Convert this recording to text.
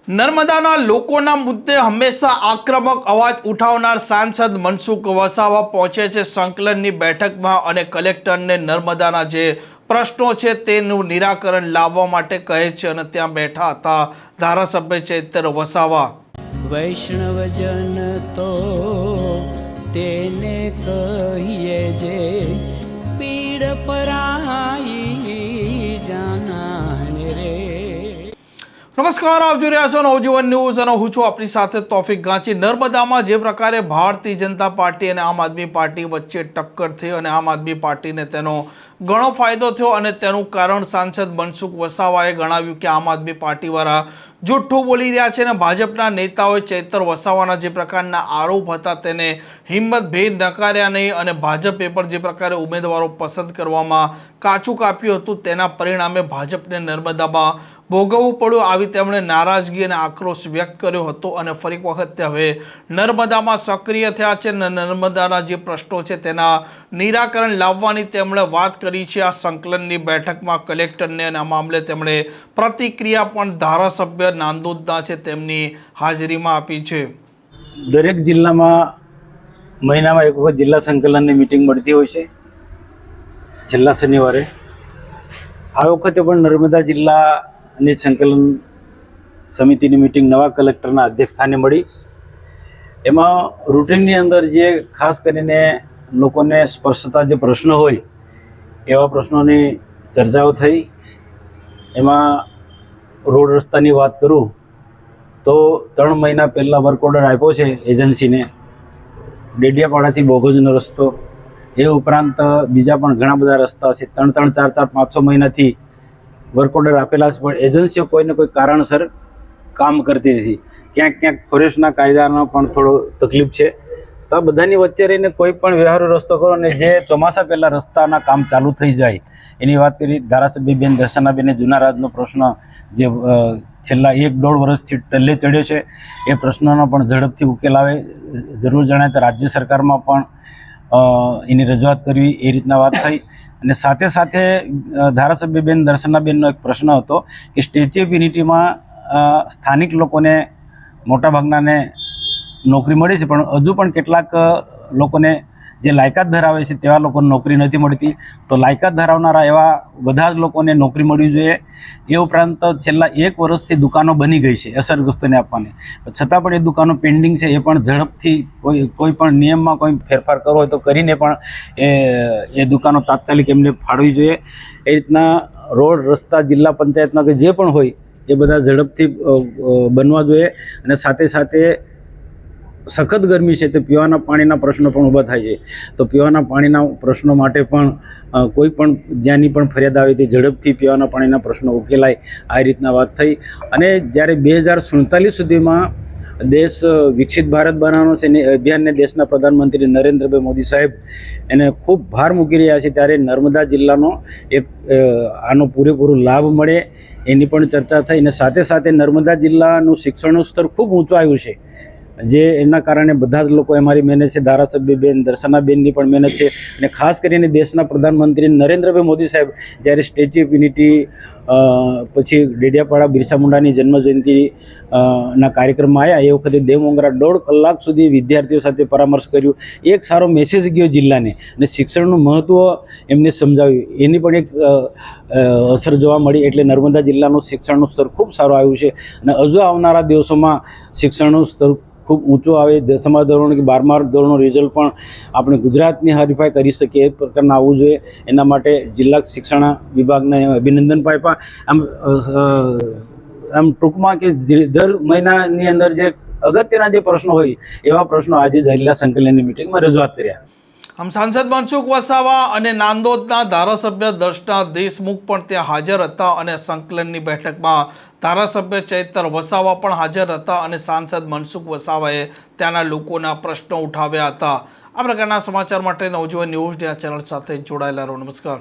નર્મદાના લોકોના મુદ્દે હંમેશા આક્રમક અવાજ ઉઠાવનાર સાંસદ મનસુખ વસાવા પહોંચે છે સંકલનની બેઠકમાં અને કલેક્ટરને નર્મદાના જે પ્રશ્નો છે તેનું નિરાકરણ લાવવા માટે કહે છે અને ત્યાં બેઠા હતા ધારાસભ્ય ચૈતર વસાવા। વૈષ્ણવજન તો તેને કહીએ જે પીડ પરાઈ જાનાને રે। નમસ્કાર, આપ જોઈ રહ્યા છો નવજીવન ન્યૂઝ અને હું છું આપની સાથે તોફિક ગાંચી। નર્મદામાં જે પ્રકારે ભારતીય જનતા પાર્ટી અને આમ આદમી પાર્ટી વચ્ચે ટક્કર થઈ અને આમ આદમી પાર્ટીને તેનો ઘણો ફાયદો થયો અને તેનું કારણ સાંસદ મનસુખ વસાવાએ ગણાવ્યું કે આમ આદમી પાર્ટીવાળા જૂઠું બોલી રહ્યા છે અને ભાજપના નેતાઓએ ચૈતર વસાવાના જે પ્રકારના આરોપ હતા તેને હિંમતભેર નકાર્યા નહીં અને ભાજપે પણ જે પ્રકારે ઉમેદવારો પસંદ કરવામાં કાચું કાપ્યું હતું તેના પરિણામે ભાજપને નર્મદામાં ભોગવવું પડ્યું। આવી તેમણે નારાજગી અને આક્રોશ વ્યક્ત કર્યો હતો અને ફરી વખત હવે નર્મદામાં સક્રિય થયા છે। નર્મદાના જે પ્રશ્નો છે તેના નિરાકરણ લાવવાની તેમણે વાત કરી છે। આ સંકલનની બેઠકમાં કલેક્ટરને અને આ મામલે તેમણે પ્રતિક્રિયા પણ ધારાસભ્ય નાંદોદના છે તેમની હાજરીમાં આપી છે। દરેક જિલ્લામાં મહિનામાં એક વખત જિલ્લા સંકલનની મિટિંગ મળતી હોય છે છેલ્લા શનિવારે। આ વખતે પણ નર્મદા જિલ્લાની સંકલન સમિતિની મિટિંગ નવા કલેક્ટરના અધ્યક્ષસ્થાને મળી। એમાં રૂટિનની અંદર જે ખાસ કરીને લોકોને સ્પર્શતા જે પ્રશ્નો હોય એવા પ્રશ્નોની ચર્ચાઓ થઈ। એમાં રોડ રસ્તાની વાત કરું તો 3 મહિના પહેલાં વર્ક ઓર્ડર આપ્યો છે એજન્સીને ડેડિયાપાડાથી બોગોજનો રસ્તો, એ ઉપરાંત બીજા પણ ઘણા બધા રસ્તા છે 3, 4, 5-6 મહિનાથી વર્ક ઓર્ડર આપેલા છે પણ એજન્સીઓ કોઈને કોઈ કારણસર કામ કરતી નથી। ક્યાંક ફોરેસ્ટના કાયદાનો પણ થોડો તકલીફ છે। તો આ બધાની વચ્ચે રહીને કોઈ પણ વ્યવહારુ રસ્તો કરો અને જે ચોમાસા પહેલાં રસ્તાના કામ ચાલુ થઈ જાય એની વાત કરી। ધારાસભ્યબેન દર્શનાબેને જૂના રાજનો પ્રશ્ન જે છેલ્લા 1-1.5 વર્ષથી ટલ્લે ચડ્યો છે એ પ્રશ્નોનો પણ ઝડપથી ઉકેલ આવે, જરૂર જણાય તો રાજ્ય સરકારમાં પણ એની રજૂઆત કરવી એ રીતના વાત થઈ। અને સાથે સાથે ધારાસભ્યબેન દર્શનાબેનનો એક પ્રશ્ન હતો કે સ્ટેચ્યુ ઓફ યુનિટીમાં સ્થાનિક લોકોને મોટાભાગનાને નોકરી મળી છે પણ હજુ પણ કેટલાક લોકોને જે લાયકાત ધરાવે છે તેવા લોકોને નોકરી નથી મળતી। તો લાયકાત ધરાવનારા એવા બધા જ લોકોને નોકરી મળવી જોઈએ। એ ઉપરાંત છેલ્લા 1 વર્ષથી દુકાનો બની ગઈ છે અસરગ્રસ્તોને આપવાની, છતાં પણ એ દુકાનો પેન્ડિંગ છે। એ પણ ઝડપથી કોઈ પણ નિયમમાં કોઈ ફેરફાર કરવો હોય તો કરીને પણ એ દુકાનો તાત્કાલિક એમને ફાળવવી જોઈએ। એ રીતના રોડ રસ્તા જિલ્લા પંચાયતના કે જે પણ હોય એ બધા ઝડપથી બનવા જોઈએ। અને સાથે સાથે સખત ગરમી છે તો પીવાના પાણીના પ્રશ્નો પણ ઊભા થાય છે। તો પીવાના પાણીના પ્રશ્નો માટે પણ કોઈ પણ જ્યાંની પણ ફરિયાદ આવે તે ઝડપથી પીવાના પાણીના પ્રશ્નો ઉકેલાય, આ રીતના વાત થઈ। અને જ્યારે 2047 સુધીમાં દેશ વિકસિત ભારત બનાવવાનો છે એ અભિયાનને દેશના પ્રધાનમંત્રી નરેન્દ્રભાઈ મોદી સાહેબ એને ખૂબ ભાર મૂકી રહ્યા છે ત્યારે નર્મદા જિલ્લાનો એક આનો પૂરેપૂરો લાભ મળે એની પણ ચર્ચા થઈ। અને સાથે સાથે નર્મદા જિલ્લાનું શિક્ષણનું સ્તર ખૂબ ઊંચું આવ્યું છે જે એના કારણે બધા જ લોકો અમારી મહેનત છે, ધારાસભ્યબેન દર્શનાબેનની પણ મહેનત છે। અને ખાસ કરીને દેશના પ્રધાનમંત્રી નરેન્દ્રભાઈ મોદી સાહેબ જ્યારે સ્ટેચ્યુ ઓફ યુનિટી પછી ડેડિયાપાડા બિરસા મુંડાની જન્મજયંતિ ના કાર્યક્રમમાં આવ્યા એ વખતે દેવમોગરા 1.5 કલાક સુધી વિદ્યાર્થીઓ સાથે પરામર્શ કર્યું, એક સારો મેસેજ ગયો જિલ્લાને અને શિક્ષણનું મહત્ત્વ એમને સમજાવ્યું, એની પણ એક અસર જોવા મળી। એટલે નર્મદા જિલ્લાનું શિક્ષણનું સ્તર ખૂબ સારું આવ્યું છે અને હજુ આવનારા દિવસોમાં શિક્ષણનું સ્તર ખૂબ ઊંચું આવે। 10મા ધોરણ કે 12મા ધોરણનું રિઝલ્ટ પણ આપણે ગુજરાતની હરીફાઈ કરી શકીએ એ પ્રકારના આવવું જોઈએ। એના માટે જિલ્લા શિક્ષણ વિભાગને અભિનંદન પામ્યા। આમ ટૂંકમાં કે દર મહિનાની અંદર જે અગત્યના જે પ્રશ્નો હોય એવા પ્રશ્નો આજે જિલ્લા સંકલનની મિટિંગમાં રજૂઆત કર્યા। આમ સાંસદ મનસુખ વસાવા અને નાંદોદના ધારાસભ્ય દર્શના દેશમુખ પણ ત્યાં હાજર હતા અને સંકલનની બેઠકમાં ધારાસભ્ય ચૈતર વસાવા પણ હાજર હતા અને સાંસદ મનસુખ વસાવાએ ત્યાંના લોકોના પ્રશ્નો ઉઠાવ્યા હતા। આ પ્રકારના સમાચાર માટે નવજીવન ન્યૂઝ ચેનલ સાથે જોડાયેલા રહો। નમસ્કાર।